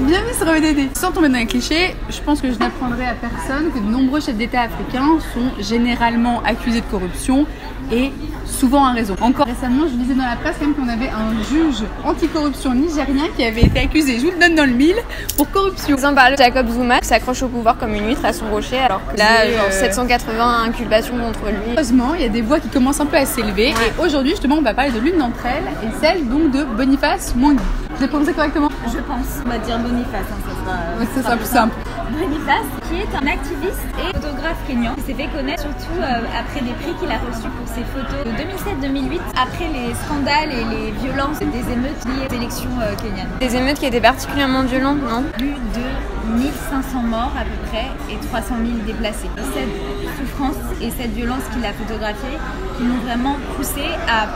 Bienvenue sur EDD. Sans tomber dans les clichés, je pense que je n'apprendrai à personne que de nombreux chefs d'État africains sont généralement accusés de corruption et souvent à raison. Encore récemment, je lisais dans la presse quand même qu'on avait un juge anticorruption nigérien qui avait été accusé, je vous le donne dans le mille, pour corruption. Ils en parlent. Jacob Zuma s'accroche au pouvoir comme une huître à son rocher, alors que là, genre 780 inculpations contre lui. Heureusement, il y a des voix qui commencent un peu à s'élever et aujourd'hui, justement, on va parler de l'une d'entre elles et celle donc de Boniface Mwangi. Je l'ai prononcé correctement? Je pense. On va dire Boniface, hein, ça sera plus simple. Boniface, qui est un activiste et photographe kényan, qui s'est fait connaître surtout après des prix qu'il a reçus pour ses photos de 2007-2008, après les scandales et les violences des émeutes liées aux élections kenyanes. Des émeutes qui étaient particulièrement violentes, non? Plus de 1500 morts à peu près et 300 000 déplacés. Cette souffrance et cette violence qu'il a photographiée qui l'ont vraiment poussé à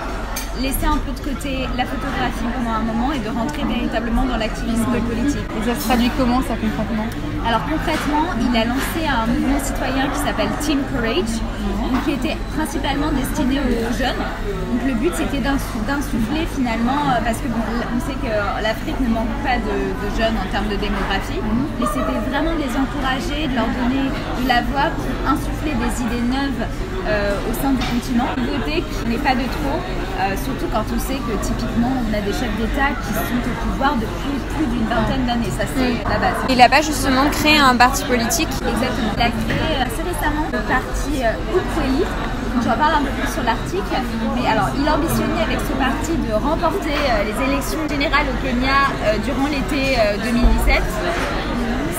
laisser un peu de côté la photographie pendant un moment et de rentrer véritablement dans l'activisme politique. Et ça se traduit comment ça concrètement? Alors concrètement, il a lancé un mouvement citoyen qui s'appelle Team Courage, qui était principalement destiné aux jeunes. Donc le but c'était d'insuffler finalement, parce que bon, on sait que l'Afrique ne manque pas de jeunes en termes de démographie, mais c'était vraiment de les encourager, de leur donner de la voix pour insuffler des idées neuves au sein du continent. Une nouveauté qui n'est pas de trop, surtout quand on sait que typiquement on a des chefs d'État qui sont au pouvoir depuis plus d'une vingtaine d'années, ça c'est la base. Il n'a pas justement créé un parti politique? Exactement. Il a créé assez récemment le parti Ukweli. J'en parle un peu plus sur l'article, mais alors il ambitionnait avec ce parti de remporter les élections générales au Kenya durant l'été 2017.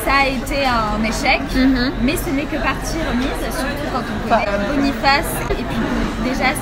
Ça a été un échec, mais ce n'est que partie remise, surtout quand on connaît Boniface. Et puis déjà,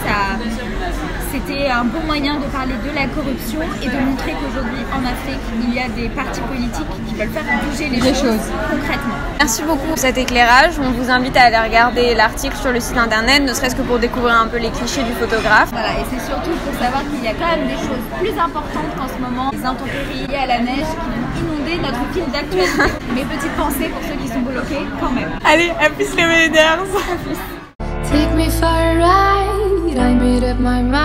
c'était un bon moyen de parler de la corruption et de montrer qu'aujourd'hui en Afrique, il y a des partis politiques qui veulent faire bouger les choses concrètement. Merci beaucoup pour cet éclairage. On vous invite à aller regarder l'article sur le site internet, ne serait-ce que pour découvrir un peu les clichés du photographe. Voilà, et c'est surtout pour savoir qu'il y a quand même des choses plus importantes qu'en ce moment, les intempéries liées à la neige qui vont inonder notre fil d'actualité. Mes petites pensées pour ceux qui sont bloqués quand même. Allez, à plus les Médères. Take me for a ride, I made up my mind.